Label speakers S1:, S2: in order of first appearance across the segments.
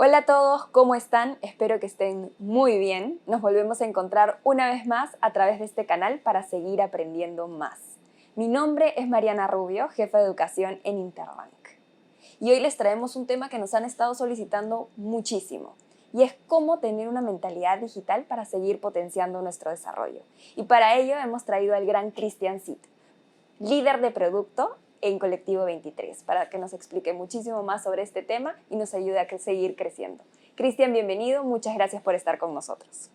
S1: Hola a todos, ¿cómo están? Espero que estén muy bien. Nos volvemos a encontrar una vez más a través de este canal para seguir aprendiendo más. Mi nombre es Mariana Rubio, jefa de educación en Interbank. Y hoy les traemos un tema que nos han estado solicitando muchísimo, y es cómo tener una mentalidad digital para seguir potenciando nuestro desarrollo. Y para ello hemos traído al gran Cristian Cid, líder de producto en Colectivo 23, para que nos explique muchísimo más sobre este tema y nos ayude a seguir creciendo. Cristian, bienvenido, muchas gracias por estar con nosotros.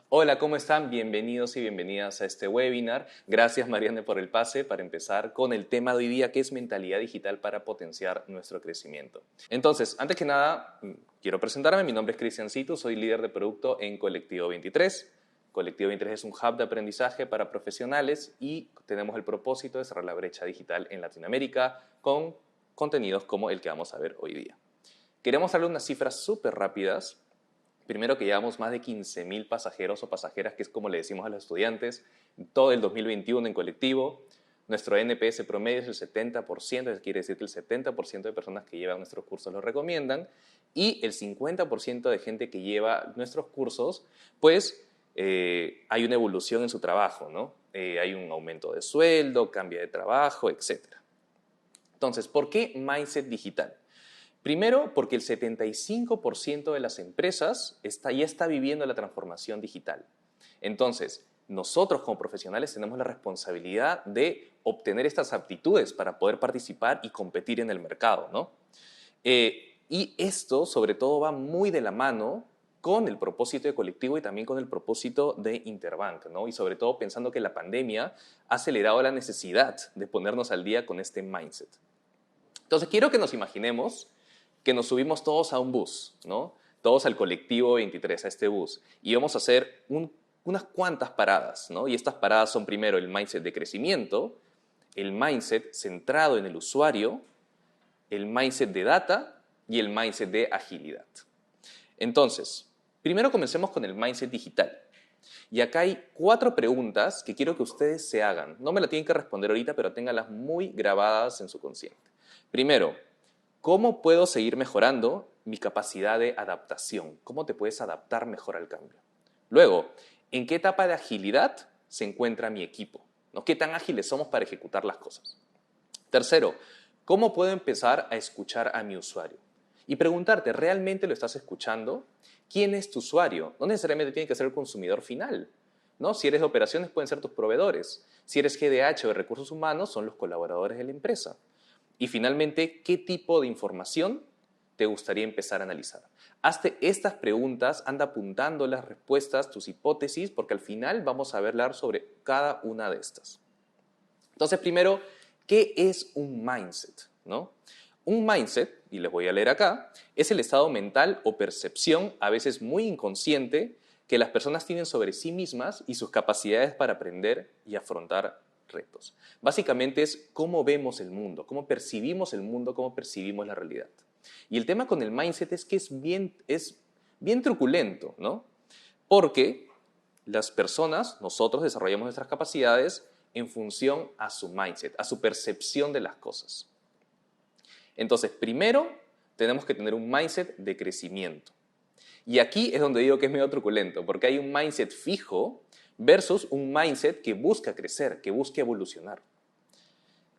S2: Hola, ¿cómo están? Bienvenidos y bienvenidas a este webinar. Gracias, Mariane, por el pase para empezar con el tema de hoy día, que es mentalidad digital para potenciar nuestro crecimiento. Entonces, antes que nada, quiero presentarme. Mi nombre es Cristian Cito, soy líder de producto en Colectivo 23. Colectivo 23 es un hub de aprendizaje para profesionales y tenemos el propósito de cerrar la brecha digital en Latinoamérica con contenidos como el que vamos a ver hoy día. Queremos darle unas cifras súper rápidas. Primero, que llevamos más de 15.000 pasajeros o pasajeras, que es como le decimos a los estudiantes, todo el 2021 en colectivo. Nuestro NPS promedio es el 70%, eso quiere decir que el 70% de personas que llevan nuestros cursos los recomiendan, y el 50% de gente que lleva nuestros cursos, pues hay una evolución en su trabajo, ¿no? Hay un aumento de sueldo, cambia de trabajo, etc. Entonces, ¿por qué Mindset Digital? Primero, porque el 75% de las empresas ya está viviendo la transformación digital. Entonces, nosotros como profesionales tenemos la responsabilidad de obtener estas aptitudes para poder participar y competir en el mercado, ¿no? Y esto, sobre todo, va muy de la mano con el propósito de colectivo y también con el propósito de Interbank, ¿no? Y sobre todo pensando que la pandemia ha acelerado la necesidad de ponernos al día con este mindset. Entonces, quiero que nos imaginemos que nos subimos todos a un bus, ¿no? Todos al colectivo 23, a este bus, y vamos a hacer unas cuantas paradas, ¿no? Y estas paradas son primero el mindset de crecimiento, el mindset centrado en el usuario, el mindset de data y el mindset de agilidad. Entonces, primero comencemos con el mindset digital. Y acá hay 4 preguntas que quiero que ustedes se hagan. No me la tienen que responder ahorita, pero ténganlas muy grabadas en su consciente. Primero, ¿cómo puedo seguir mejorando mi capacidad de adaptación? ¿Cómo te puedes adaptar mejor al cambio? Luego, ¿en qué etapa de agilidad se encuentra mi equipo? ¿No? ¿Qué tan ágiles somos para ejecutar las cosas? Tercero, ¿cómo puedo empezar a escuchar a mi usuario? Y preguntarte, ¿realmente lo estás escuchando? ¿Quién es tu usuario? No necesariamente tiene que ser el consumidor final, ¿no? Si eres de operaciones, pueden ser tus proveedores. Si eres GDH o de recursos humanos, son los colaboradores de la empresa. Y finalmente, ¿qué tipo de información te gustaría empezar a analizar? Hazte estas preguntas, anda apuntando las respuestas, tus hipótesis, porque al final vamos a hablar sobre cada una de estas. Entonces, primero, ¿qué es un mindset? ¿No? Un mindset, y les voy a leer acá, es el estado mental o percepción, a veces muy inconsciente, que las personas tienen sobre sí mismas y sus capacidades para aprender y afrontar retos. Básicamente es cómo vemos el mundo, cómo percibimos el mundo, cómo percibimos la realidad. Y el tema con el mindset es que es bien truculento, ¿no? Porque las personas, nosotros desarrollamos nuestras capacidades en función a su mindset, a su percepción de las cosas. Entonces, primero tenemos que tener un mindset de crecimiento. Y aquí es donde digo que es medio truculento, porque hay un mindset fijo versus un mindset que busca crecer, que busca evolucionar.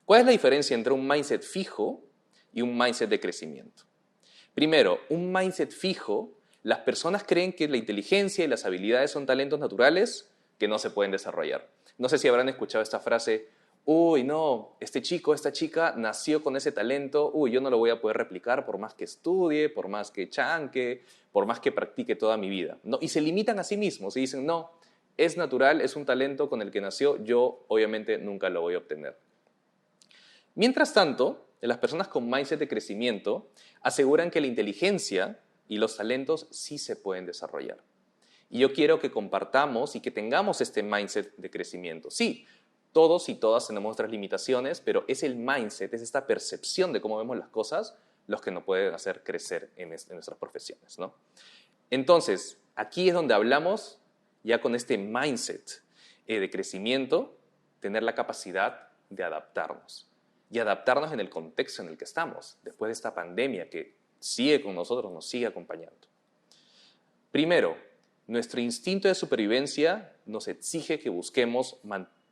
S2: ¿Cuál es la diferencia entre un mindset fijo y un mindset de crecimiento? Primero, un mindset fijo, las personas creen que la inteligencia y las habilidades son talentos naturales que no se pueden desarrollar. No sé si habrán escuchado esta frase, uy, no, este chico, esta chica nació con ese talento, uy, yo no lo voy a poder replicar por más que estudie, por más que chanque, por más que practique toda mi vida, ¿no? Y se limitan a sí mismos y dicen, no, es natural, es un talento con el que nació, yo obviamente nunca lo voy a obtener. Mientras tanto, las personas con mindset de crecimiento aseguran que la inteligencia y los talentos sí se pueden desarrollar. Y yo quiero que compartamos y que tengamos este mindset de crecimiento. Sí, todos y todas tenemos nuestras limitaciones, pero es el mindset, es esta percepción de cómo vemos las cosas los que nos pueden hacer crecer en nuestras profesiones, ¿no? Entonces, aquí es donde hablamos ya con este mindset de crecimiento, tener la capacidad de adaptarnos. Y adaptarnos en el contexto en el que estamos, después de esta pandemia que sigue con nosotros, nos sigue acompañando. Primero, nuestro instinto de supervivencia nos exige que busquemos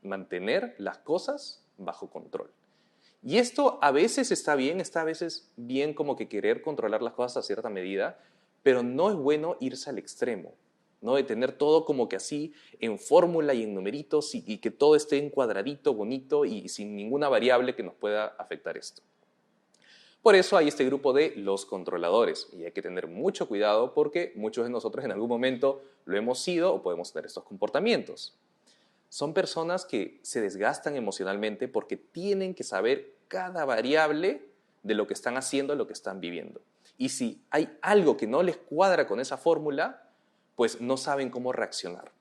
S2: mantener las cosas bajo control. Y esto a veces está a veces bien como que querer controlar las cosas a cierta medida, pero no es bueno irse al extremo, ¿no? De tener todo como que así en fórmula y en numeritos y que todo esté en cuadradito, bonito y sin ninguna variable que nos pueda afectar esto. Por eso hay este grupo de los controladores y hay que tener mucho cuidado porque muchos de nosotros en algún momento lo hemos sido o podemos tener estos comportamientos. Son personas que se desgastan emocionalmente porque tienen que saber cada variable de lo que están haciendo, lo que están viviendo. Y si hay algo que no les cuadra con esa fórmula, pues no saben cómo reaccionar.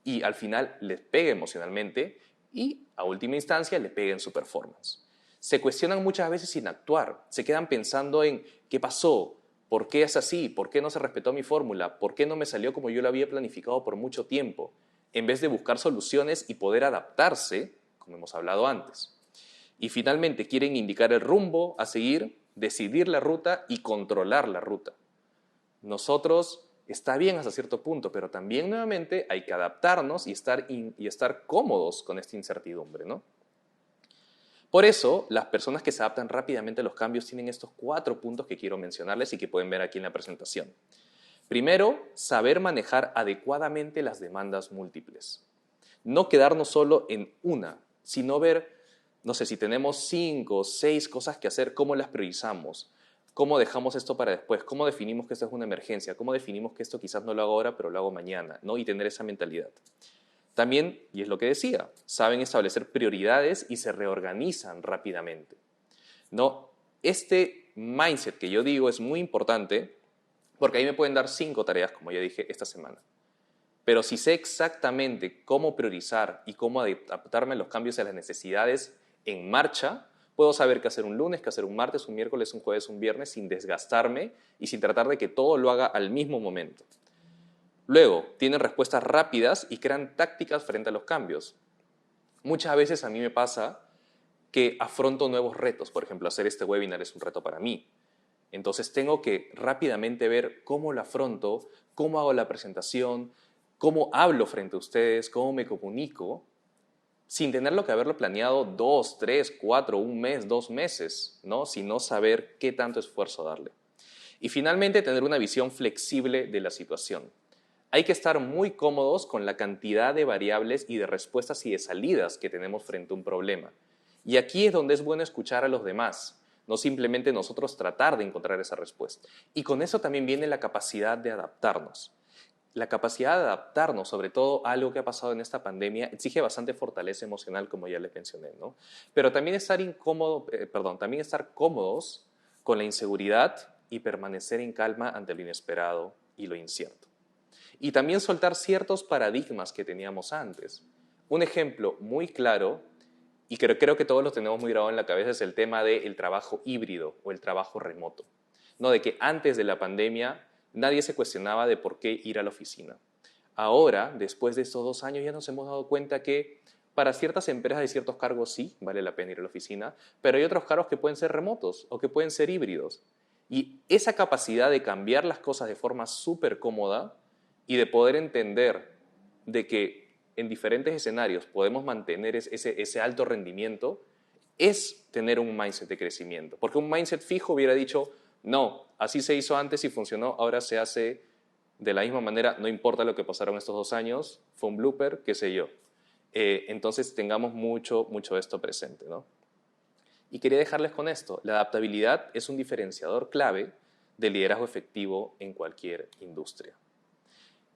S2: Y al final les pega emocionalmente y a última instancia les pega en su performance. Se cuestionan muchas veces sin actuar, se quedan pensando en qué pasó, por qué es así, por qué no se respetó mi fórmula, por qué no me salió como yo lo había planificado por mucho tiempo, en vez de buscar soluciones y poder adaptarse, como hemos hablado antes. Y finalmente quieren indicar el rumbo a seguir, decidir la ruta y controlar la ruta. Nosotros está bien hasta cierto punto, pero también nuevamente hay que adaptarnos y estar cómodos con esta incertidumbre, ¿no? Por eso, las personas que se adaptan rápidamente a los cambios tienen estos 4 puntos que quiero mencionarles y que pueden ver aquí en la presentación. Primero, saber manejar adecuadamente las demandas múltiples. No quedarnos solo en una, sino ver, no sé, si tenemos 5 o 6 cosas que hacer, cómo las priorizamos, cómo dejamos esto para después, cómo definimos que esto es una emergencia, cómo definimos que esto quizás no lo hago ahora, pero lo hago mañana, ¿no? Y tener esa mentalidad. También, y es lo que decía, saben establecer prioridades y se reorganizan rápidamente, ¿no? Este mindset que yo digo es muy importante porque ahí me pueden dar 5 tareas, como ya dije, esta semana. Pero si sé exactamente cómo priorizar y cómo adaptarme a los cambios y a las necesidades en marcha, puedo saber qué hacer un lunes, qué hacer un martes, un miércoles, un jueves, un viernes, sin desgastarme y sin tratar de que todo lo haga al mismo momento. Luego, tienen respuestas rápidas y crean tácticas frente a los cambios. Muchas veces a mí me pasa que afronto nuevos retos. Por ejemplo, hacer este webinar es un reto para mí. Entonces tengo que rápidamente ver cómo lo afronto, cómo hago la presentación, cómo hablo frente a ustedes, cómo me comunico, sin tenerlo que haberlo planeado 2, 3, 4, un mes, 2 meses, ¿no? Sino saber qué tanto esfuerzo darle. Y finalmente, tener una visión flexible de la situación. Hay que estar muy cómodos con la cantidad de variables y de respuestas y de salidas que tenemos frente a un problema. Y aquí es donde es bueno escuchar a los demás, no simplemente nosotros tratar de encontrar esa respuesta. Y con eso también viene la capacidad de adaptarnos. La capacidad de adaptarnos, sobre todo a algo que ha pasado en esta pandemia, exige bastante fortaleza emocional, como ya les mencioné, ¿no? Pero también también estar cómodos con la inseguridad y permanecer en calma ante lo inesperado y lo incierto. Y también soltar ciertos paradigmas que teníamos antes. Un ejemplo muy claro, y creo que todos lo tenemos muy grabado en la cabeza, es el tema del trabajo híbrido o el trabajo remoto. No, de que antes de la pandemia nadie se cuestionaba de por qué ir a la oficina. Ahora, después de estos 2 años, ya nos hemos dado cuenta que para ciertas empresas y ciertos cargos sí vale la pena ir a la oficina, pero hay otros cargos que pueden ser remotos o que pueden ser híbridos. Y esa capacidad de cambiar las cosas de forma súper cómoda y de poder entender de que en diferentes escenarios podemos mantener ese alto rendimiento, es tener un mindset de crecimiento. Porque un mindset fijo hubiera dicho, no, así se hizo antes y funcionó, ahora se hace de la misma manera, no importa lo que pasaron estos 2 años, fue un blooper, qué sé yo. Entonces tengamos mucho esto presente, ¿no? Y quería dejarles con esto, la adaptabilidad es un diferenciador clave del liderazgo efectivo en cualquier industria.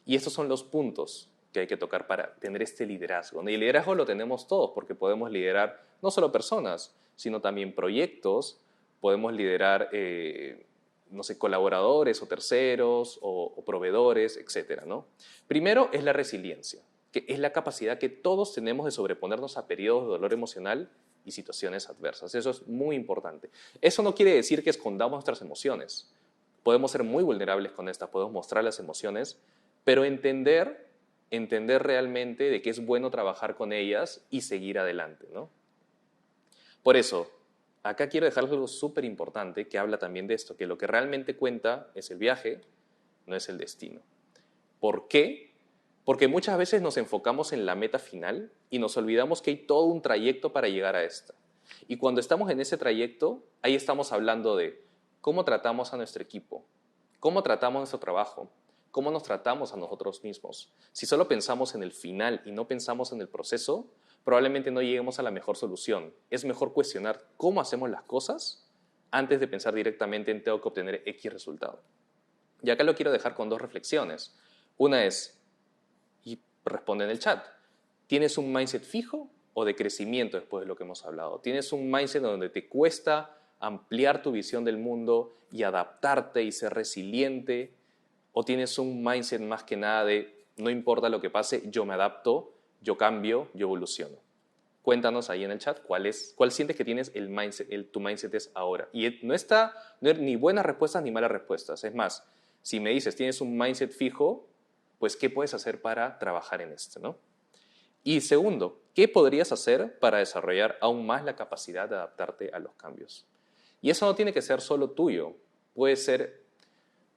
S2: Y estos son los puntos que hay que tocar para tener este liderazgo. Y el liderazgo lo tenemos todos porque podemos liderar no solo personas, sino también proyectos, podemos liderar, no sé, colaboradores o terceros o proveedores, etc., ¿no? Primero es la resiliencia, que es la capacidad que todos tenemos de sobreponernos a periodos de dolor emocional y situaciones adversas. Eso es muy importante. Eso no quiere decir que escondamos nuestras emociones. Podemos ser muy vulnerables con estas, podemos mostrar las emociones, pero entender realmente de que es bueno trabajar con ellas y seguir adelante, ¿no? Por eso, acá quiero dejar algo súper importante que habla también de esto, que lo que realmente cuenta es el viaje, no es el destino. ¿Por qué? Porque muchas veces nos enfocamos en la meta final y nos olvidamos que hay todo un trayecto para llegar a esta. Y cuando estamos en ese trayecto, ahí estamos hablando de cómo tratamos a nuestro equipo, cómo tratamos nuestro trabajo, cómo nos tratamos a nosotros mismos. Si solo pensamos en el final y no pensamos en el proceso, probablemente no lleguemos a la mejor solución. Es mejor cuestionar cómo hacemos las cosas antes de pensar directamente en tengo que obtener X resultado. Y acá lo quiero dejar con dos reflexiones. Una es, y responde en el chat, ¿tienes un mindset fijo o de crecimiento después de lo que hemos hablado? ¿Tienes un mindset donde te cuesta ampliar tu visión del mundo y adaptarte y ser resiliente? ¿O tienes un mindset más que nada de no importa lo que pase, yo me adapto, yo cambio, yo evoluciono? Cuéntanos ahí en el chat cuál sientes que tienes tu mindset es ahora. Y no hay ni buenas respuestas ni malas respuestas. Es más, si me dices tienes un mindset fijo, pues ¿qué puedes hacer para trabajar en esto, ¿no? Y segundo, ¿qué podrías hacer para desarrollar aún más la capacidad de adaptarte a los cambios? Y eso no tiene que ser solo tuyo. Puede ser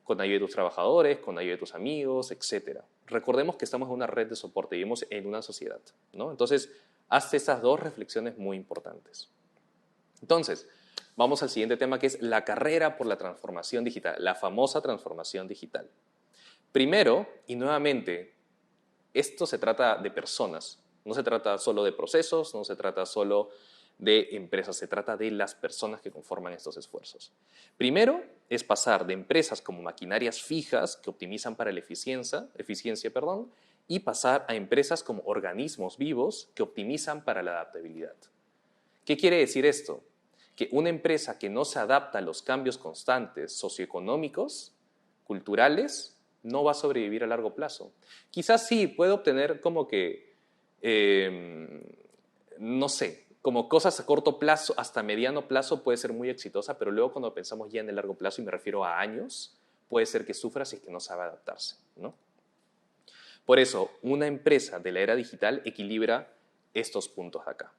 S2: con ayuda de tus trabajadores, con ayuda de tus amigos, etc. Recordemos que estamos en una red de soporte, vivimos en una sociedad, ¿no? Entonces, hazte estas dos reflexiones muy importantes. Entonces, vamos al siguiente tema, que es la carrera por la transformación digital, la famosa transformación digital. Primero, y nuevamente, esto se trata de personas, no se trata solo de procesos, no se trata solo de empresas, se trata de las personas que conforman estos esfuerzos. Primero es pasar de empresas como maquinarias fijas que optimizan para la eficiencia, y pasar a empresas como organismos vivos que optimizan para la adaptabilidad. ¿Qué quiere decir esto? Que una empresa que no se adapta a los cambios constantes socioeconómicos, culturales, no va a sobrevivir a largo plazo. Quizás sí puede obtener como que, no sé, como cosas a corto plazo, hasta mediano plazo puede ser muy exitosa, pero luego cuando pensamos ya en el largo plazo, y me refiero a años, puede ser que sufra si es que no sabe adaptarse, ¿no? Por eso, una empresa de la era digital equilibra estos puntos de acá.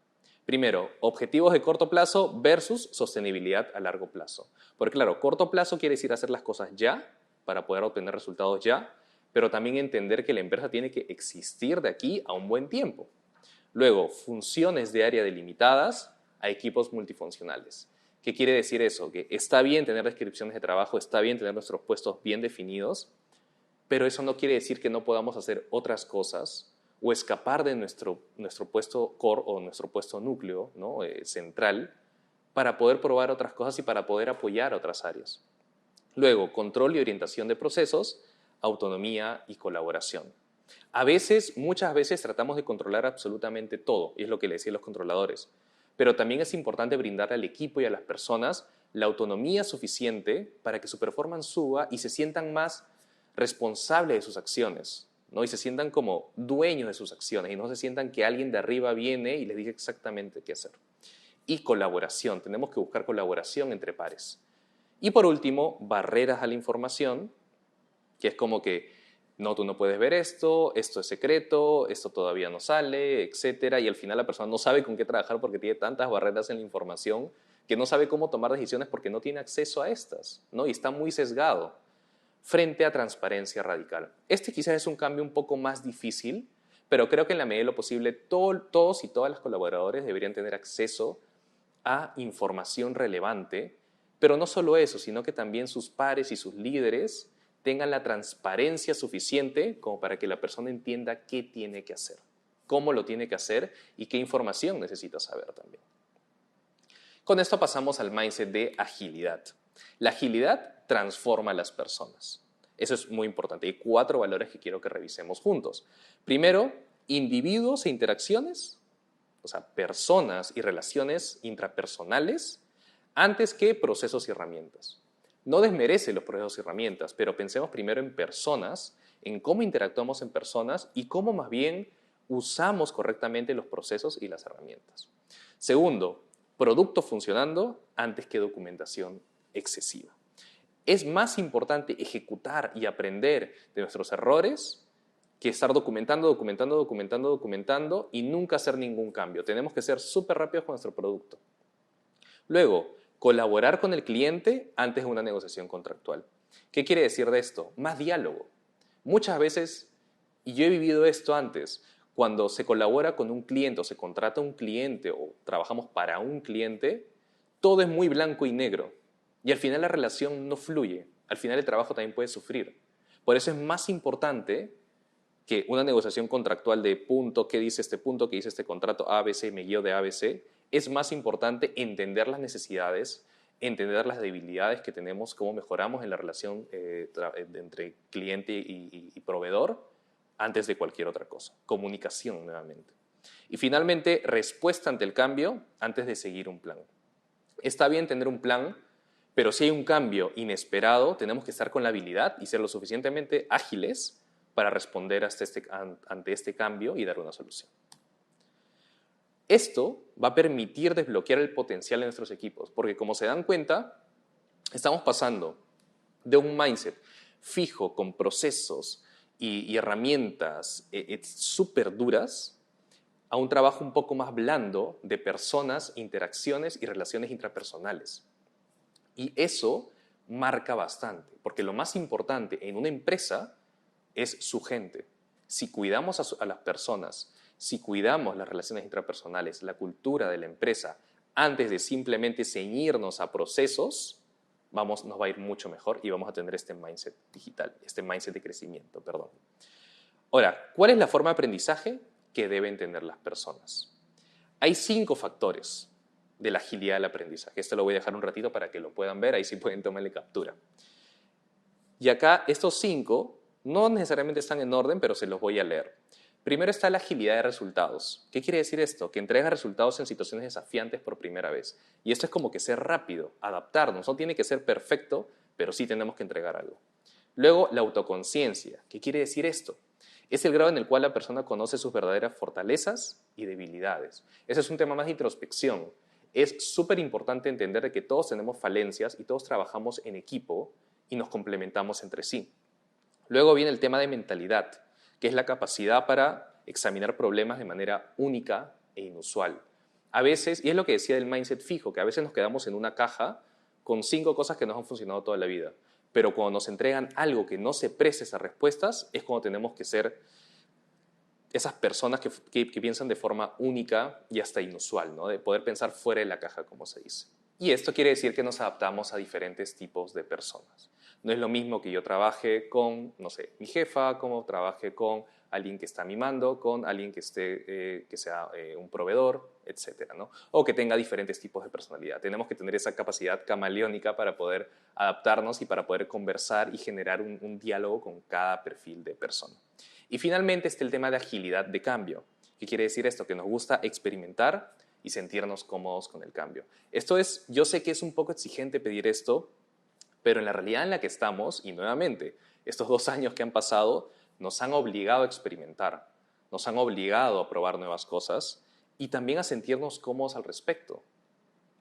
S2: Primero, objetivos de corto plazo versus sostenibilidad a largo plazo. Porque claro, corto plazo quiere decir hacer las cosas ya, para poder obtener resultados ya, pero también entender que la empresa tiene que existir de aquí a un buen tiempo. Luego, funciones de área delimitadas a equipos multifuncionales. ¿Qué quiere decir eso? Que está bien tener descripciones de trabajo, está bien tener nuestros puestos bien definidos, pero eso no quiere decir que no podamos hacer otras cosas o escapar de nuestro puesto core o nuestro puesto núcleo, ¿no? Central, para poder probar otras cosas y para poder apoyar otras áreas. Luego, control y orientación de procesos, autonomía y colaboración. Muchas veces tratamos de controlar absolutamente todo, y es lo que le decía a los controladores. Pero también es importante brindar al equipo y a las personas la autonomía suficiente para que su performance suba y se sientan más responsables de sus acciones, ¿no? Y se sientan como dueños de sus acciones y no se sientan que alguien de arriba viene y les dice exactamente qué hacer. Y colaboración, tenemos que buscar colaboración entre pares. Y por último, barreras a la información, que es como que no, tú no puedes ver esto es secreto, esto todavía no sale, etcétera, y al final la persona no sabe con qué trabajar porque tiene tantas barreras en la información que no sabe cómo tomar decisiones porque no tiene acceso a estas, ¿no? Y está muy sesgado frente a transparencia radical. Este quizás es un cambio un poco más difícil, pero creo que en la medida de lo posible todos y todas las colaboradores deberían tener acceso a información relevante, pero no solo eso, sino que también sus pares y sus líderes tengan la transparencia suficiente como para que la persona entienda qué tiene que hacer, cómo lo tiene que hacer y qué información necesita saber también. Con esto pasamos al mindset de agilidad. La agilidad transforma a las personas. Eso es muy importante. Hay 4 valores que quiero que revisemos juntos. Primero, individuos e interacciones, o sea, personas y relaciones intrapersonales, antes que procesos y herramientas. No desmerece los procesos y herramientas, pero pensemos primero en personas, en cómo interactuamos en personas y cómo más bien usamos correctamente los procesos y las herramientas. Segundo, producto funcionando antes que documentación excesiva. Es más importante ejecutar y aprender de nuestros errores que estar documentando y nunca hacer ningún cambio. Tenemos que ser súper rápidos con nuestro producto. Luego, colaborar con el cliente antes de una negociación contractual. ¿Qué quiere decir de esto? Más diálogo. Muchas veces, y yo he vivido esto antes, cuando se colabora con un cliente o se contrata un cliente o trabajamos para un cliente, todo es muy blanco y negro. Y al final la relación no fluye. Al final el trabajo también puede sufrir. Por eso es más importante que una negociación contractual de punto, qué dice este punto, qué dice este contrato ABC, me guío de ABC, es más importante entender las necesidades, entender las debilidades que tenemos, cómo mejoramos en la relación entre cliente y proveedor antes de cualquier otra cosa. Comunicación nuevamente. Y finalmente, respuesta ante el cambio antes de seguir un plan. Está bien tener un plan, pero si hay un cambio inesperado, tenemos que estar con la habilidad y ser lo suficientemente ágiles para responder ante este cambio y dar una solución. Esto va a permitir desbloquear el potencial de nuestros equipos, porque como se dan cuenta, estamos pasando de un mindset fijo, con procesos y herramientas súper duras, a un trabajo un poco más blando de personas, interacciones y relaciones intrapersonales. Y eso marca bastante, porque lo más importante en una empresa es su gente. Si cuidamos a las personas, si cuidamos las relaciones intrapersonales, la cultura de la empresa, antes de simplemente ceñirnos a procesos, nos va a ir mucho mejor y vamos a tener este mindset digital, este mindset de crecimiento, perdón. Ahora, ¿cuál es la forma de aprendizaje que deben tener las personas? Hay 5 factores de la agilidad del aprendizaje. Esto lo voy a dejar un ratito para que lo puedan ver, ahí sí pueden tomarle captura. Y acá estos 5 no necesariamente están en orden, pero se los voy a leer. Primero está la agilidad de resultados. ¿Qué quiere decir esto? Que entrega resultados en situaciones desafiantes por primera vez. Y esto es como que ser rápido, adaptarnos. No tiene que ser perfecto, pero sí tenemos que entregar algo. Luego, la autoconciencia. ¿Qué quiere decir esto? Es el grado en el cual la persona conoce sus verdaderas fortalezas y debilidades. Ese es un tema más de introspección. Es súper importante entender que todos tenemos falencias y todos trabajamos en equipo y nos complementamos entre sí. Luego viene el tema de mentalidad, que es la capacidad para examinar problemas de manera única e inusual. A veces, y es lo que decía del mindset fijo, que a veces nos quedamos en una caja con 5 cosas que nos han funcionado toda la vida. Pero cuando nos entregan algo que no se preste esas respuestas, es cuando tenemos que ser esas personas que piensan de forma única y hasta inusual, ¿no? De poder pensar fuera de la caja, como se dice. Y esto quiere decir que nos adaptamos a diferentes tipos de personas. No es lo mismo que yo trabaje con, no sé, mi jefa, como trabaje con alguien que está mimando, con alguien que sea un proveedor, etcétera, ¿no? O que tenga diferentes tipos de personalidad. Tenemos que tener esa capacidad camaleónica para poder adaptarnos y para poder conversar y generar un diálogo con cada perfil de persona. Y finalmente está el tema de agilidad de cambio. ¿Qué quiere decir esto? Que nos gusta experimentar y sentirnos cómodos con el cambio. Yo sé que es un poco exigente pedir esto, pero en la realidad en la que estamos, y nuevamente, estos 2 años que han pasado, nos han obligado a experimentar, nos han obligado a probar nuevas cosas y también a sentirnos cómodos al respecto.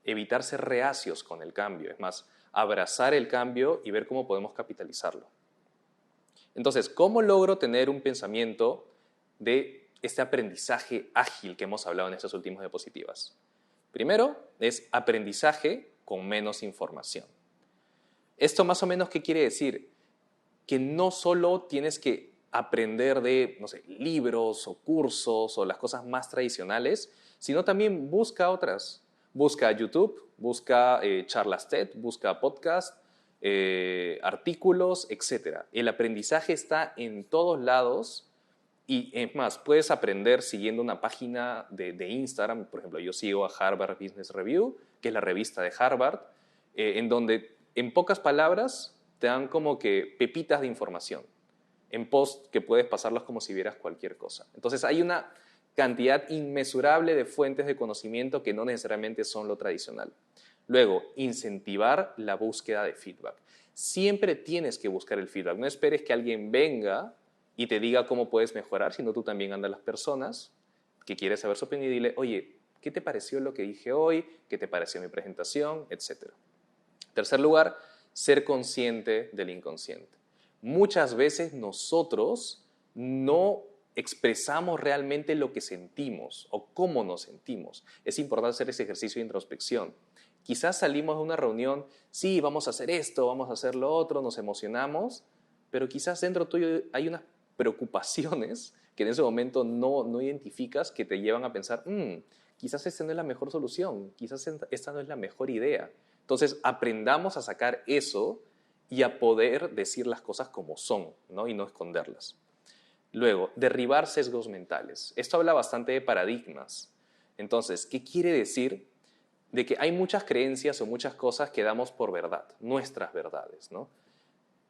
S2: Evitar ser reacios con el cambio, es más, abrazar el cambio y ver cómo podemos capitalizarlo. Entonces, ¿cómo logro tener un pensamiento de este aprendizaje ágil que hemos hablado en estas últimas diapositivas? Primero, es aprendizaje con menos información. ¿Esto más o menos qué quiere decir? Que no solo tienes que aprender de, no sé, libros o cursos o las cosas más tradicionales, sino también busca otras. Busca YouTube, busca charlas TED, busca podcast, artículos, etc. El aprendizaje está en todos lados y es más, puedes aprender siguiendo una página de Instagram. Por ejemplo, yo sigo a Harvard Business Review, que es la revista de Harvard, en donde en pocas palabras te dan como que pepitas de información en post que puedes pasarlos como si vieras cualquier cosa. Entonces hay una cantidad inmesurable de fuentes de conocimiento que no necesariamente son lo tradicional. Luego, incentivar la búsqueda de feedback. Siempre tienes que buscar el feedback. No esperes que alguien venga y te diga cómo puedes mejorar, sino tú también andas a las personas que quieres saber su opinión y dile, oye, ¿qué te pareció lo que dije hoy? ¿Qué te pareció mi presentación? Etcétera. En tercer lugar, ser consciente del inconsciente. Muchas veces nosotros no expresamos realmente lo que sentimos o cómo nos sentimos. Es importante hacer ese ejercicio de introspección. Quizás salimos de una reunión, sí, vamos a hacer esto, vamos a hacer lo otro, nos emocionamos, pero quizás dentro tuyo hay unas preocupaciones que en ese momento no identificas que te llevan a pensar, quizás esta no es la mejor solución, quizás esta no es la mejor idea. Entonces, aprendamos a sacar eso y a poder decir las cosas como son, ¿no? Y no esconderlas. Luego, derribar sesgos mentales. Esto habla bastante de paradigmas. Entonces, ¿qué quiere decir? De que hay muchas creencias o muchas cosas que damos por verdad, nuestras verdades, ¿no?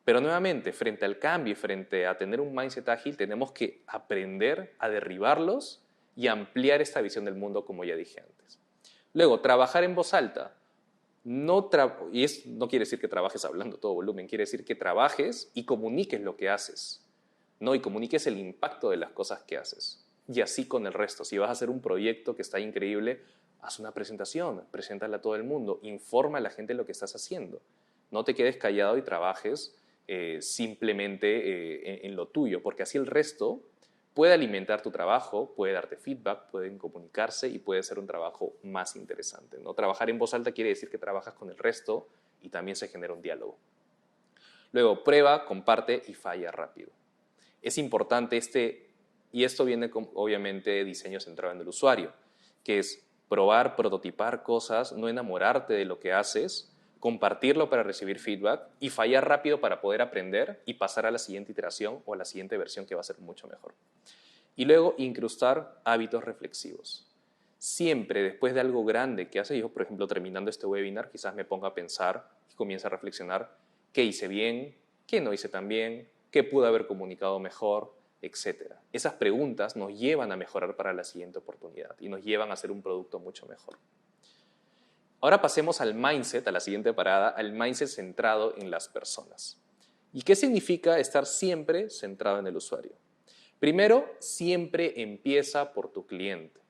S2: Pero nuevamente, frente al cambio y frente a tener un mindset ágil, tenemos que aprender a derribarlos y ampliar esta visión del mundo, como ya dije antes. Luego, trabajar en voz alta. No quiere decir que trabajes hablando a todo volumen, quiere decir que trabajes y comuniques lo que haces, ¿no? Y comuniques el impacto de las cosas que haces. Y así con el resto. Si vas a hacer un proyecto que está increíble, haz una presentación, preséntala a todo el mundo, informa a la gente lo que estás haciendo. No te quedes callado y trabajes simplemente en lo tuyo, porque así el resto puede alimentar tu trabajo, puede darte feedback, pueden comunicarse y puede ser un trabajo más interesante, ¿no? Trabajar en voz alta quiere decir que trabajas con el resto y también se genera un diálogo. Luego, prueba, comparte y falla rápido. Es importante y esto viene con, obviamente, diseño centrado en el usuario, que es probar, prototipar cosas, no enamorarte de lo que haces, compartirlo para recibir feedback y fallar rápido para poder aprender y pasar a la siguiente iteración o a la siguiente versión que va a ser mucho mejor. Y luego, incrustar hábitos reflexivos. Siempre después de algo grande que haces, yo, por ejemplo, terminando este webinar, quizás me ponga a pensar y comience a reflexionar qué hice bien, qué no hice tan bien, qué pude haber comunicado mejor, etc. Esas preguntas nos llevan a mejorar para la siguiente oportunidad y nos llevan a hacer un producto mucho mejor. Ahora pasemos al mindset, a la siguiente parada, al mindset centrado en las personas. ¿Y qué significa estar siempre centrado en el usuario? Primero, siempre empieza por tu cliente.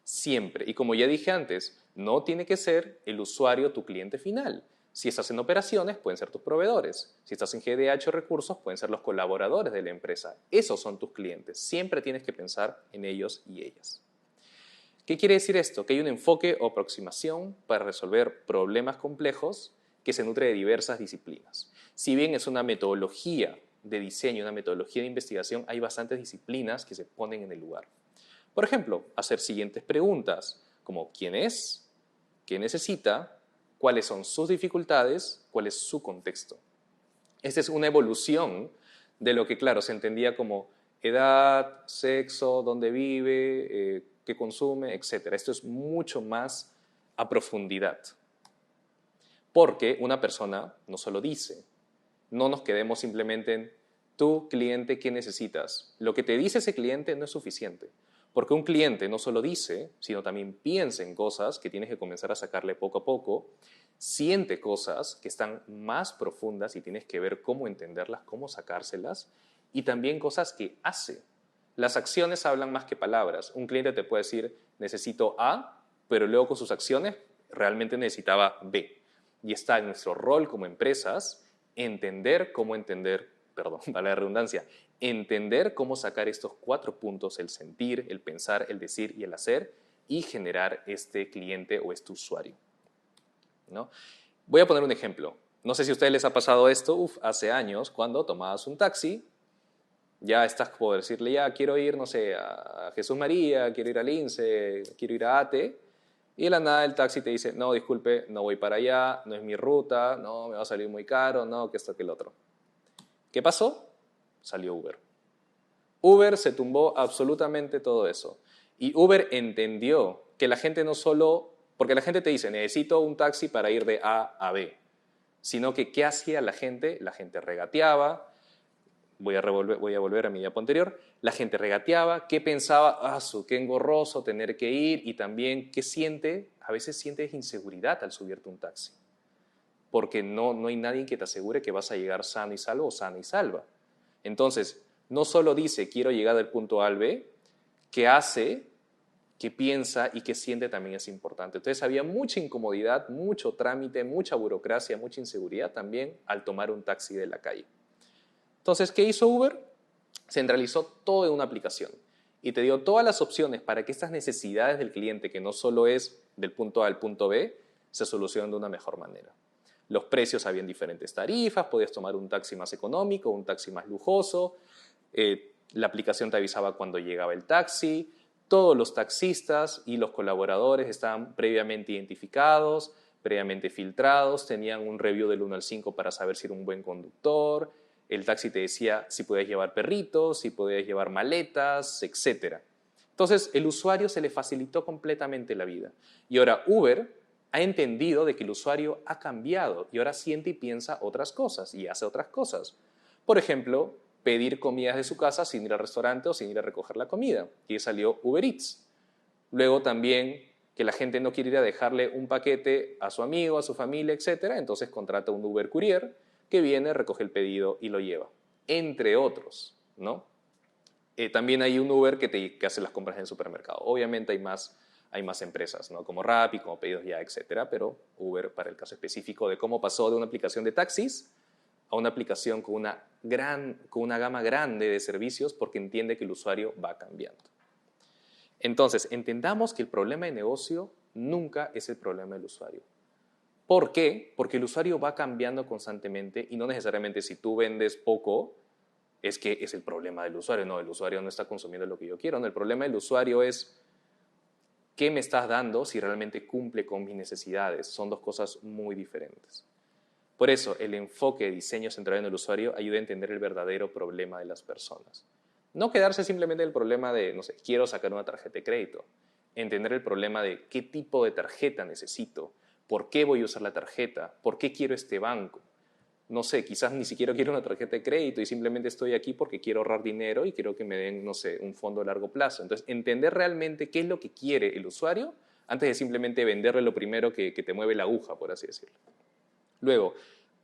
S2: Siempre. Y como ya dije antes, no tiene que ser el usuario tu cliente final. Si estás en operaciones, pueden ser tus proveedores. Si estás en GDH o recursos, pueden ser los colaboradores de la empresa. Esos son tus clientes. Siempre tienes que pensar en ellos y ellas. ¿Qué quiere decir esto? Que hay un enfoque o aproximación para resolver problemas complejos que se nutre de diversas disciplinas. Si bien es una metodología de diseño, una metodología de investigación, hay bastantes disciplinas que se ponen en el lugar. Por ejemplo, hacer siguientes preguntas, como ¿quién es? ¿Qué necesita? ¿Cuáles son sus dificultades? ¿Cuál es su contexto? Esta es una evolución de lo que, claro, se entendía como edad, sexo, dónde vive, qué consume, etc. Esto es mucho más a profundidad. Porque una persona no solo dice, no nos quedemos simplemente en tu cliente, ¿qué necesitas? Lo que te dice ese cliente no es suficiente. Porque un cliente no solo dice, sino también piensa en cosas que tienes que comenzar a sacarle poco a poco, siente cosas que están más profundas y tienes que ver cómo entenderlas, cómo sacárselas, y también cosas que hace. Las acciones hablan más que palabras. Un cliente te puede decir, necesito A, pero luego con sus acciones realmente necesitaba B. Y está en nuestro rol como empresas entender, vale la redundancia, entender cómo sacar estos 4 puntos, el sentir, el pensar, el decir y el hacer, y generar este cliente o este usuario, ¿no? Voy a poner un ejemplo. No sé si a ustedes les ha pasado esto, hace años, cuando tomabas un taxi, ya estás por decirle, ya quiero ir, no sé, a Jesús María, quiero ir a Lince, quiero ir a Ate, y de la nada el taxi te dice, no, disculpe, no voy para allá, no es mi ruta, no, me va a salir muy caro, no, que esto, que el otro. ¿Qué pasó? Salió Uber. Uber se tumbó absolutamente todo eso. Y Uber entendió que la gente no solo, porque la gente te dice, necesito un taxi para ir de A a B, sino que ¿qué hacía la gente? La gente regateaba. Voy a volver a mi diapo anterior. La gente regateaba, ¿qué pensaba? Qué engorroso tener que ir, y también ¿qué siente? A veces sientes inseguridad al subirte a un taxi, porque no hay nadie que te asegure que vas a llegar sano y salvo o sana y salva. Entonces, no solo dice quiero llegar del punto A al B, ¿qué hace? ¿Qué piensa y qué siente? También es importante. Entonces había mucha incomodidad, mucho trámite, mucha burocracia, mucha inseguridad también al tomar un taxi de la calle. Entonces, ¿qué hizo Uber? Centralizó todo en una aplicación y te dio todas las opciones para que estas necesidades del cliente, que no solo es del punto A al punto B, se solucionan de una mejor manera. Los precios, habían diferentes tarifas, podías tomar un taxi más económico, un taxi más lujoso, la aplicación te avisaba cuando llegaba el taxi, todos los taxistas y los colaboradores estaban previamente identificados, previamente filtrados, tenían un review del 1 al 5 para saber si era un buen conductor, el taxi te decía si podías llevar perritos, si podías llevar maletas, etc. Entonces, el usuario se le facilitó completamente la vida. Y ahora Uber ha entendido de que el usuario ha cambiado y ahora siente y piensa otras cosas y hace otras cosas. Por ejemplo, pedir comidas de su casa sin ir al restaurante o sin ir a recoger la comida. Y salió Uber Eats. Luego también que la gente no quiere ir a dejarle un paquete a su amigo, a su familia, etc. Entonces contrata un Uber Courier que viene, recoge el pedido y lo lleva. Entre otros, ¿no? También hay un Uber que hace las compras en el supermercado. Obviamente hay más empresas, ¿no? Como Rappi, como Pedidos Ya, etc. Pero Uber, para el caso específico de cómo pasó de una aplicación de taxis a una aplicación con una gama grande de servicios porque entiende que el usuario va cambiando. Entonces, entendamos que el problema de negocio nunca es el problema del usuario. ¿Por qué? Porque el usuario va cambiando constantemente y no necesariamente si tú vendes poco es que es el problema del usuario. No, el usuario no está consumiendo lo que yo quiero. No, el problema del usuario es qué me estás dando si realmente cumple con mis necesidades. Son dos cosas muy diferentes. Por eso, el enfoque de diseño centrado en el usuario ayuda a entender el verdadero problema de las personas. No quedarse simplemente en el problema de, no sé, quiero sacar una tarjeta de crédito. Entender el problema de qué tipo de tarjeta necesito, por qué voy a usar la tarjeta, por qué quiero este banco. No sé, quizás ni siquiera quiero una tarjeta de crédito y simplemente estoy aquí porque quiero ahorrar dinero y quiero que me den, no sé, un fondo a largo plazo. Entonces, entender realmente qué es lo que quiere el usuario antes de simplemente venderle lo primero que te mueve la aguja, por así decirlo. Luego,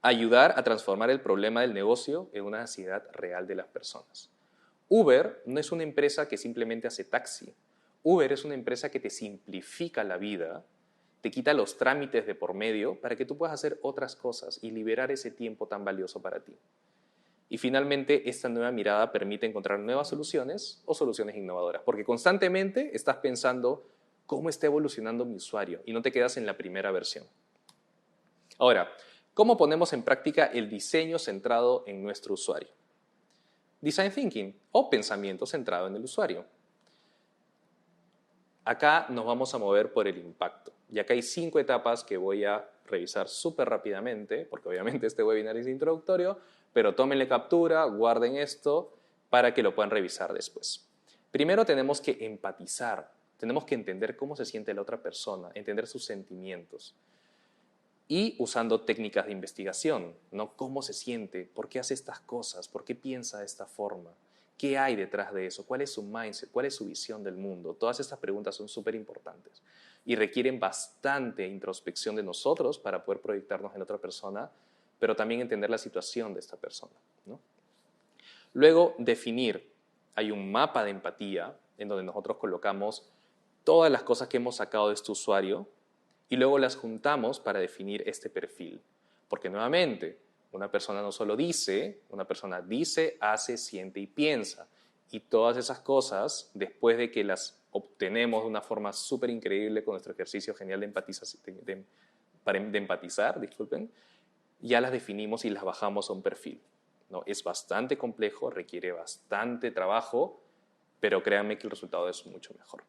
S2: ayudar a transformar el problema del negocio en una necesidad real de las personas. Uber no es una empresa que simplemente hace taxi. Uber es una empresa que te simplifica la vida, te quita los trámites de por medio para que tú puedas hacer otras cosas y liberar ese tiempo tan valioso para ti. Y finalmente, esta nueva mirada permite encontrar nuevas soluciones o soluciones innovadoras, porque constantemente estás pensando cómo está evolucionando mi usuario y no te quedas en la primera versión. Ahora, ¿cómo ponemos en práctica el diseño centrado en nuestro usuario? Design Thinking o pensamiento centrado en el usuario. Acá nos vamos a mover por el impacto. Y acá hay 5 etapas que voy a revisar súper rápidamente, porque obviamente este webinar es introductorio, pero tómenle captura, guarden esto para que lo puedan revisar después. Primero tenemos que empatizar, tenemos que entender cómo se siente la otra persona, entender sus sentimientos. Y usando técnicas de investigación, ¿no? ¿Cómo se siente? ¿Por qué hace estas cosas? ¿Por qué piensa de esta forma? ¿Qué hay detrás de eso? ¿Cuál es su mindset? ¿Cuál es su visión del mundo? Todas estas preguntas son súper importantes y requieren bastante introspección de nosotros para poder proyectarnos en otra persona, pero también entender la situación de esta persona, ¿no? Luego, definir. Hay un mapa de empatía en donde nosotros colocamos todas las cosas que hemos sacado de este usuario y luego las juntamos para definir este perfil. Porque nuevamente, una persona no solo dice, una persona dice, hace, siente y piensa. Y todas esas cosas, después de que las obtenemos de una forma súper increíble con nuestro ejercicio genial de empatizar, ya las definimos y las bajamos a un perfil, ¿no? Es bastante complejo, requiere bastante trabajo, pero créanme que el resultado es mucho mejor.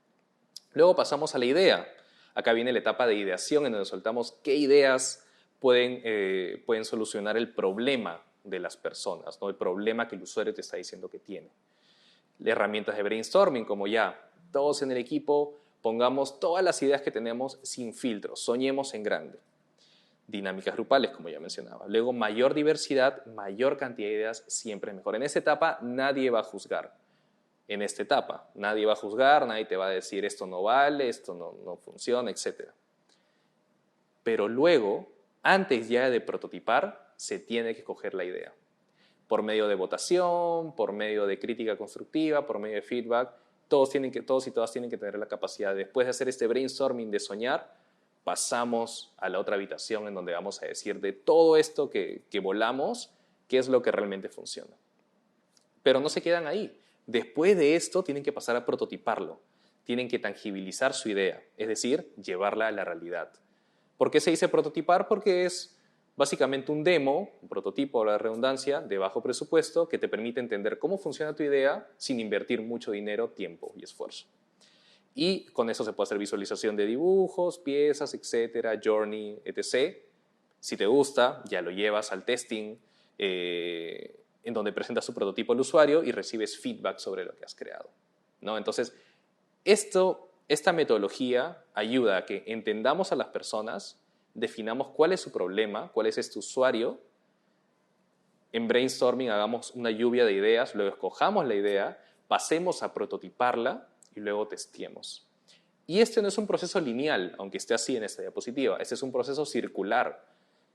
S2: Luego pasamos a la idea. Acá viene la etapa de ideación en donde soltamos qué ideas pueden solucionar el problema de las personas, ¿no? El problema que el usuario te está diciendo que tiene. Herramientas de brainstorming, como ya todos en el equipo pongamos todas las ideas que tenemos sin filtros, soñemos en grande. Dinámicas grupales, como ya mencionaba. Luego, mayor diversidad, mayor cantidad de ideas, siempre es mejor. En esta etapa nadie va a juzgar. En esta etapa nadie va a juzgar, nadie te va a decir esto no vale, esto no funciona, etc. Pero luego, antes ya de prototipar, se tiene que escoger la idea. Por medio de votación, por medio de crítica constructiva, por medio de feedback, todos y todas tienen que tener la capacidad, después de hacer este brainstorming, de soñar, pasamos a la otra habitación en donde vamos a decir de todo esto que volamos, qué es lo que realmente funciona. Pero no se quedan ahí. Después de esto tienen que pasar a prototiparlo, tienen que tangibilizar su idea, es decir, llevarla a la realidad. ¿Por qué se dice prototipar? Porque es básicamente un demo, un prototipo, la redundancia, de bajo presupuesto que te permite entender cómo funciona tu idea sin invertir mucho dinero, tiempo y esfuerzo. Y con eso se puede hacer visualización de dibujos, piezas, etcétera, journey, etc. Si te gusta, ya lo llevas al testing, en donde presentas tu prototipo al usuario y recibes feedback sobre lo que has creado, ¿no? Entonces, esta metodología ayuda a que entendamos a las personas, definamos cuál es su problema, cuál es este usuario. En brainstorming hagamos una lluvia de ideas, luego escojamos la idea, pasemos a prototiparla y luego testeemos. Y este no es un proceso lineal, aunque esté así en esta diapositiva. Este es un proceso circular.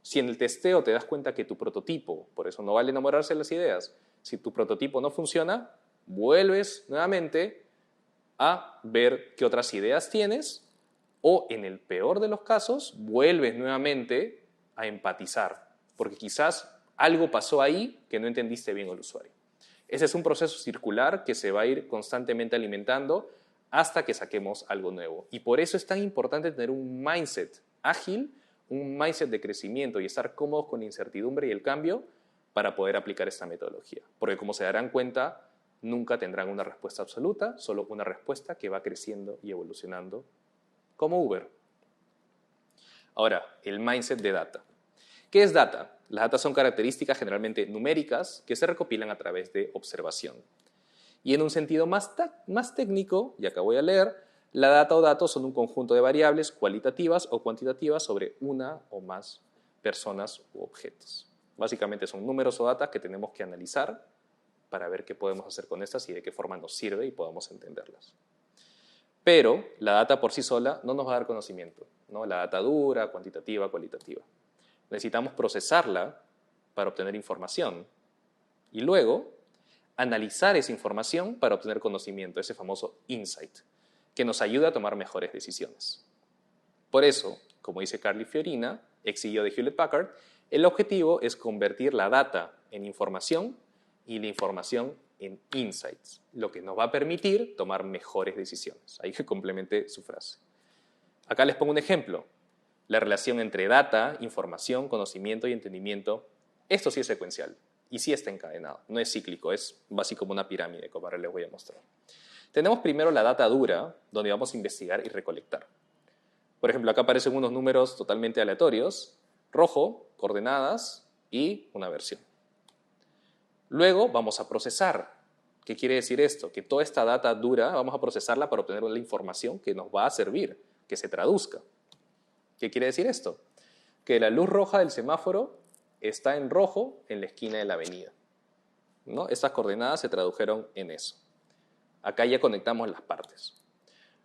S2: Si en el testeo te das cuenta que tu prototipo, por eso no vale enamorarse de las ideas, si tu prototipo no funciona, vuelves nuevamente a ver qué otras ideas tienes o, en el peor de los casos, vuelves nuevamente a empatizar, porque quizás algo pasó ahí que no entendiste bien al usuario. Ese es un proceso circular que se va a ir constantemente alimentando hasta que saquemos algo nuevo. Y por eso es tan importante tener un mindset ágil, un mindset de crecimiento y estar cómodos con la incertidumbre y el cambio para poder aplicar esta metodología. Porque, como se darán cuenta, nunca tendrán una respuesta absoluta, solo una respuesta que va creciendo y evolucionando como Uber. Ahora, el mindset de data. ¿Qué es data? Las datas son características generalmente numéricas que se recopilan a través de observación. Y en un sentido más técnico, y acá voy a leer, la data o datos son un conjunto de variables cualitativas o cuantitativas sobre una o más personas u objetos. Básicamente son números o datos que tenemos que analizar para ver qué podemos hacer con estas y de qué forma nos sirve y podamos entenderlas. Pero la data por sí sola no nos va a dar conocimiento, ¿no? La data dura, cuantitativa, cualitativa. Necesitamos procesarla para obtener información y luego analizar esa información para obtener conocimiento, ese famoso insight, que nos ayuda a tomar mejores decisiones. Por eso, como dice Carly Fiorina, ex CEO de Hewlett Packard, el objetivo es convertir la data en información y la información en insights, lo que nos va a permitir tomar mejores decisiones. Ahí que complemente su frase. Acá les pongo un ejemplo. La relación entre data, información, conocimiento y entendimiento, esto sí es secuencial y sí está encadenado, no es cíclico, es básico como una pirámide, como ahora les voy a mostrar. Tenemos primero la data dura, donde vamos a investigar y recolectar. Por ejemplo, acá aparecen unos números totalmente aleatorios, rojo, coordenadas y una versión. Luego vamos a procesar. ¿Qué quiere decir esto? Que toda esta data dura vamos a procesarla para obtener la información que nos va a servir, que se traduzca. ¿Qué quiere decir esto? Que la luz roja del semáforo está en rojo en la esquina de la avenida, ¿no? Estas coordenadas se tradujeron en eso. Acá ya conectamos las partes.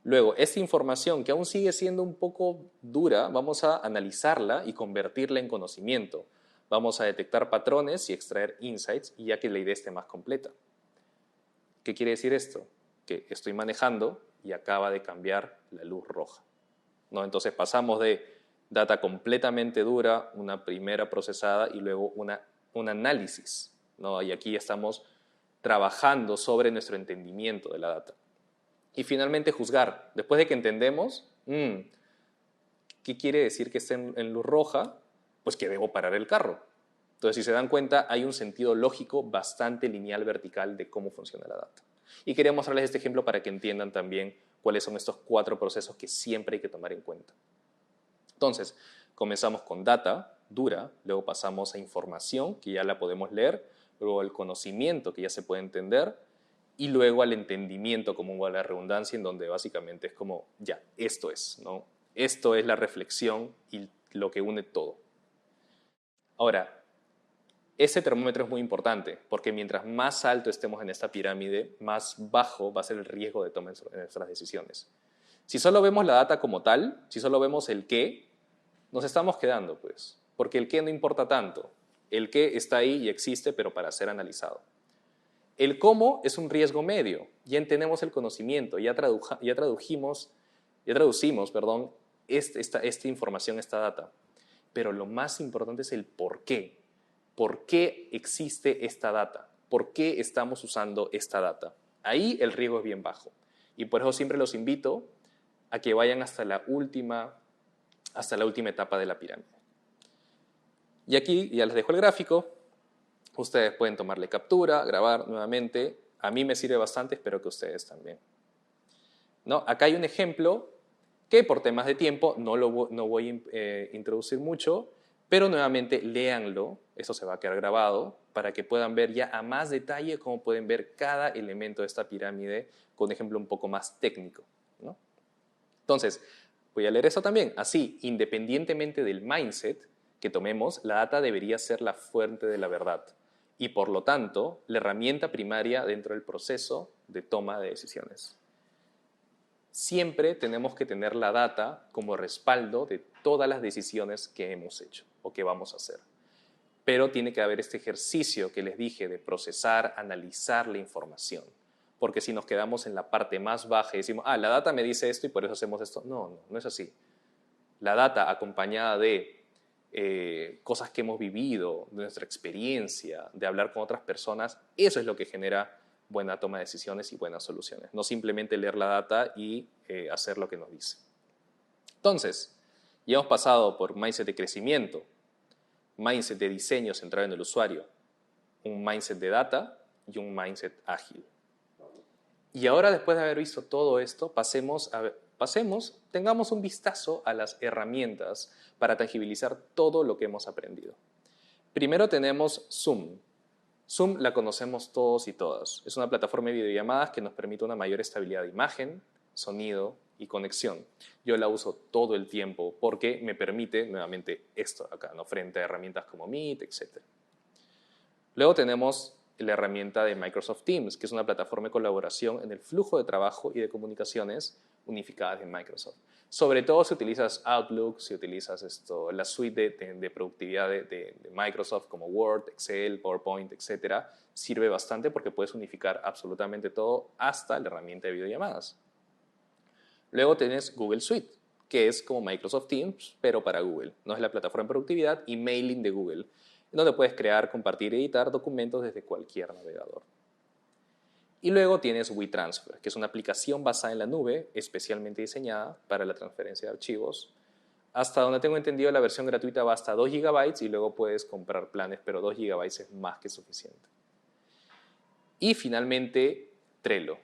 S2: Luego, esta información que aún sigue siendo un poco dura, vamos a analizarla y convertirla en conocimiento. Vamos a detectar patrones y extraer insights, y ya que la idea esté más completa. ¿Qué quiere decir esto? Que estoy manejando y acaba de cambiar la luz roja, ¿no? Entonces pasamos de data completamente dura, una primera procesada y luego un análisis, ¿no? Y aquí estamos trabajando sobre nuestro entendimiento de la data. Y finalmente juzgar. Después de que entendemos, ¿qué quiere decir que esté en luz roja? Pues que debo parar el carro. Entonces, si se dan cuenta, hay un sentido lógico bastante lineal, vertical de cómo funciona la data. Y quería mostrarles este ejemplo para que entiendan también cuáles son estos 4 procesos que siempre hay que tomar en cuenta. Entonces, comenzamos con data dura, luego pasamos a información, que ya la podemos leer, luego al conocimiento, que ya se puede entender, y luego al entendimiento, como a la redundancia, en donde básicamente es como, ya, esto es, ¿no? Esto es la reflexión y lo que une todo. Ahora, ese termómetro es muy importante, porque mientras más alto estemos en esta pirámide, más bajo va a ser el riesgo de tomar nuestras decisiones. Si solo vemos la data como tal, si solo vemos el qué, nos estamos quedando, pues, porque el qué no importa tanto. El qué está ahí y existe, pero para ser analizado. El cómo es un riesgo medio. Ya entendemos el conocimiento, ya traducimos, esta información, esta data. Pero lo más importante es el por qué. ¿Por qué existe esta data? ¿Por qué estamos usando esta data? Ahí el riesgo es bien bajo. Y por eso siempre los invito a que vayan hasta hasta la última etapa de la pirámide. Y aquí ya les dejo el gráfico. Ustedes pueden tomarle captura, grabar nuevamente. A mí me sirve bastante, espero que ustedes también. ¿No? Acá hay un ejemplo que por temas de tiempo no voy a introducir mucho, pero nuevamente léanlo, eso se va a quedar grabado, para que puedan ver ya a más detalle cómo pueden ver cada elemento de esta pirámide con un ejemplo un poco más técnico, ¿no? Entonces, voy a leer eso también. Así, independientemente del mindset que tomemos, la data debería ser la fuente de la verdad y, por lo tanto, la herramienta primaria dentro del proceso de toma de decisiones. Siempre tenemos que tener la data como respaldo de todas las decisiones que hemos hecho o que vamos a hacer. Pero tiene que haber este ejercicio que les dije de procesar, analizar la información. Porque si nos quedamos en la parte más baja y decimos, la data me dice esto y por eso hacemos esto. No es así. La data acompañada de cosas que hemos vivido, de nuestra experiencia, de hablar con otras personas, eso es lo que genera buena toma de decisiones y buenas soluciones. No simplemente leer la data y hacer lo que nos dice. Entonces, ya hemos pasado por mindset de crecimiento, mindset de diseño centrado en el usuario, un mindset de data y un mindset ágil. Y ahora, después de haber visto todo esto, tengamos un vistazo a las herramientas para tangibilizar todo lo que hemos aprendido. Primero tenemos Zoom. Zoom la conocemos todos y todas. Es una plataforma de videollamadas que nos permite una mayor estabilidad de imagen, sonido y conexión. Yo la uso todo el tiempo porque me permite, nuevamente, esto acá, ¿no? Frente a herramientas como Meet, etc. Luego tenemos la herramienta de Microsoft Teams, que es una plataforma de colaboración en el flujo de trabajo y de comunicaciones unificadas en Microsoft. Sobre todo si utilizas Outlook, si utilizas la suite de productividad de Microsoft como Word, Excel, PowerPoint, etc., sirve bastante porque puedes unificar absolutamente todo hasta la herramienta de videollamadas. Luego tienes Google Suite, que es como Microsoft Teams, pero para Google. No es la plataforma de productividad y mailing de Google, donde puedes crear, compartir y editar documentos desde cualquier navegador. Y luego tienes WeTransfer, que es una aplicación basada en la nube, especialmente diseñada para la transferencia de archivos. Hasta donde tengo entendido, la versión gratuita va hasta 2 GB y luego puedes comprar planes, pero 2 GB es más que suficiente. Y finalmente, Trello.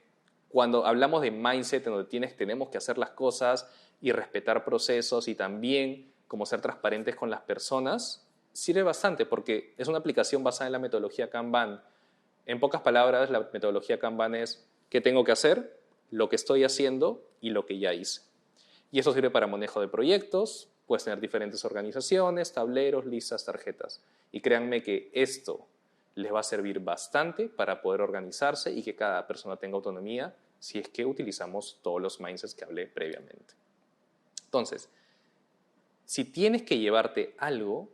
S2: Cuando hablamos de mindset, en donde tenemos que hacer las cosas y respetar procesos y también como ser transparentes con las personas, sirve bastante porque es una aplicación basada en la metodología Kanban. En pocas palabras, la metodología Kanban es qué tengo que hacer, lo que estoy haciendo y lo que ya hice. Y eso sirve para manejo de proyectos, puedes tener diferentes organizaciones, tableros, listas, tarjetas. Y créanme que esto les va a servir bastante para poder organizarse y que cada persona tenga autonomía si es que utilizamos todos los mindsets que hablé previamente. Entonces, si tienes que llevarte algo,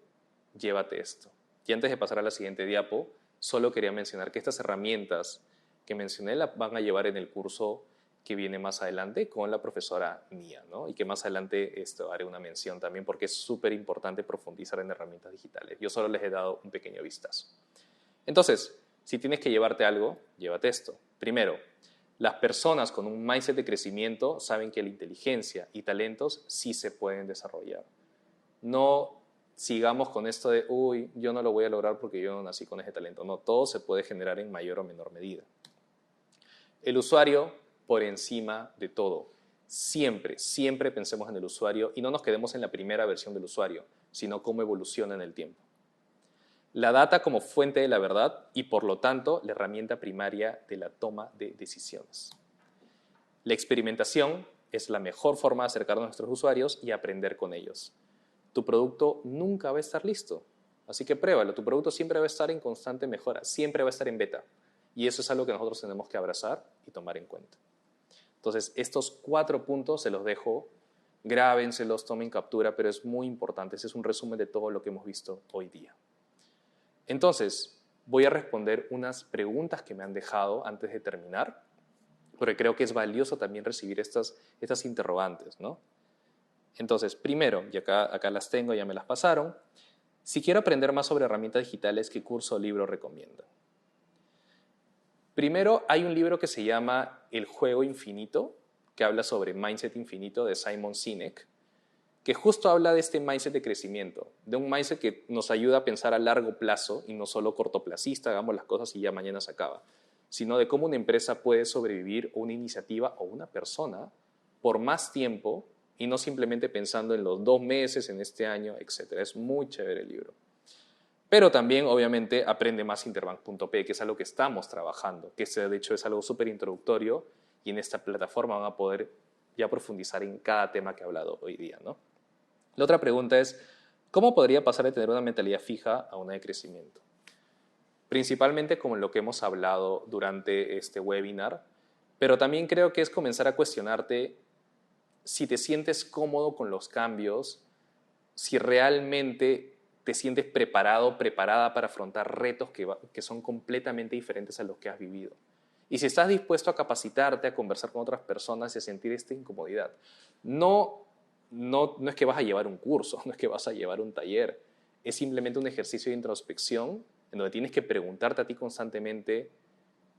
S2: llévate esto. Y antes de pasar a la siguiente diapo, solo quería mencionar que estas herramientas que mencioné las van a llevar en el curso que viene más adelante con la profesora Nia, ¿no? Y que más adelante haré una mención también porque es súper importante profundizar en herramientas digitales. Yo solo les he dado un pequeño vistazo. Entonces, si tienes que llevarte algo, llévate esto. Primero, las personas con un mindset de crecimiento saben que la inteligencia y talentos sí se pueden desarrollar. No sigamos con esto de, yo no lo voy a lograr porque yo no nací con ese talento. No, todo se puede generar en mayor o menor medida. El usuario por encima de todo. Siempre, siempre pensemos en el usuario y no nos quedemos en la primera versión del usuario, sino cómo evoluciona en el tiempo. La data como fuente de la verdad y, por lo tanto, la herramienta primaria de la toma de decisiones. La experimentación es la mejor forma de acercarnos a nuestros usuarios y aprender con ellos. Tu producto nunca va a estar listo, así que pruébalo. Tu producto siempre va a estar en constante mejora, siempre va a estar en beta. Y eso es algo que nosotros tenemos que abrazar y tomar en cuenta. Entonces, estos 4 puntos se los dejo, grábenselos, tomen captura, pero es muy importante. Ese es un resumen de todo lo que hemos visto hoy día. Entonces, voy a responder unas preguntas que me han dejado antes de terminar, porque creo que es valioso también recibir estas interrogantes, ¿no? Entonces, primero, y acá las tengo, ya me las pasaron. Si quiero aprender más sobre herramientas digitales, ¿qué curso o libro recomienda? Primero, hay un libro que se llama El juego infinito, que habla sobre mindset infinito de Simon Sinek, que justo habla de este mindset de crecimiento, de un mindset que nos ayuda a pensar a largo plazo y no solo cortoplacista, hagamos las cosas y ya mañana se acaba, sino de cómo una empresa puede sobrevivir, o una iniciativa o una persona por más tiempo y no simplemente pensando en los 2 meses, en este año, etc. Es muy chévere el libro. Pero también, obviamente, aprende más Interbank.p, que es algo que estamos trabajando, que de hecho es algo súper introductorio y en esta plataforma van a poder ya profundizar en cada tema que he hablado hoy día, ¿no? La otra pregunta es, ¿cómo podría pasar de tener una mentalidad fija a una de crecimiento? Principalmente como lo que hemos hablado durante este webinar, pero también creo que es comenzar a cuestionarte si te sientes cómodo con los cambios, si realmente te sientes preparado, preparada para afrontar retos que son completamente diferentes a los que has vivido. Y si estás dispuesto a capacitarte, a conversar con otras personas y a sentir esta incomodidad. No es que vas a llevar un curso, no es que vas a llevar un taller, es simplemente un ejercicio de introspección en donde tienes que preguntarte a ti constantemente,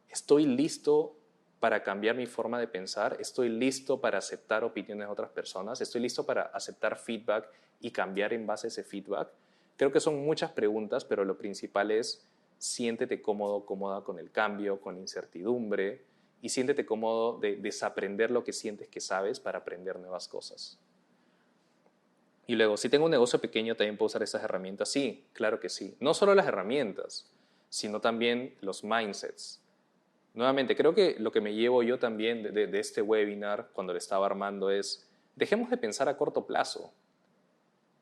S2: ¿estoy listo para cambiar mi forma de pensar? ¿Estoy listo para aceptar opiniones de otras personas? ¿Estoy listo para aceptar feedback y cambiar en base a ese feedback? Creo que son muchas preguntas, pero lo principal es siéntete cómodo, cómoda con el cambio, con la incertidumbre y siéntete cómodo de desaprender lo que sientes que sabes para aprender nuevas cosas. Y luego, si tengo un negocio pequeño, ¿también puedo usar esas herramientas? Sí, claro que sí. No solo las herramientas, sino también los mindsets. Nuevamente, creo que lo que me llevo yo también de este webinar, cuando lo estaba armando, es dejemos de pensar a corto plazo.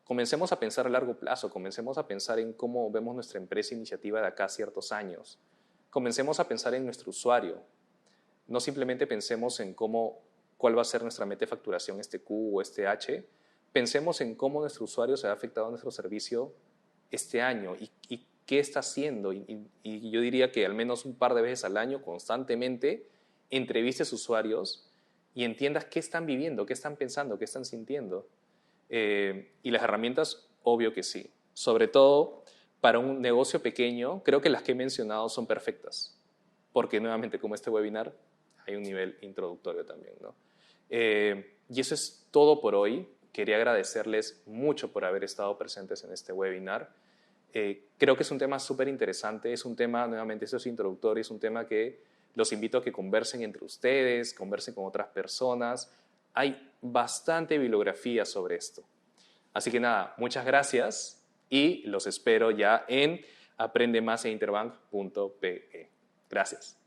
S2: Comencemos a pensar a largo plazo, comencemos a pensar en cómo vemos nuestra empresa iniciativa de acá a ciertos años. Comencemos a pensar en nuestro usuario. No simplemente pensemos en cuál va a ser nuestra meta de facturación, este Q o este H. Pensemos en cómo nuestro usuario se ha afectado a nuestro servicio este año y qué está haciendo. Y yo diría que al menos un par de veces al año, constantemente, entrevistes usuarios y entiendas qué están viviendo, qué están pensando, qué están sintiendo. Y las herramientas, obvio que sí. Sobre todo para un negocio pequeño, creo que las que he mencionado son perfectas. Porque nuevamente, como este webinar, hay un nivel introductorio también, ¿no? Y eso es todo por hoy. Quería agradecerles mucho por haber estado presentes en este webinar. Creo que es un tema súper interesante. Es un tema, nuevamente, eso es introductorio, es un tema que los invito a que conversen entre ustedes, conversen con otras personas. Hay bastante bibliografía sobre esto. Así que nada, muchas gracias y los espero ya en aprendemasinterbank.pe. Gracias.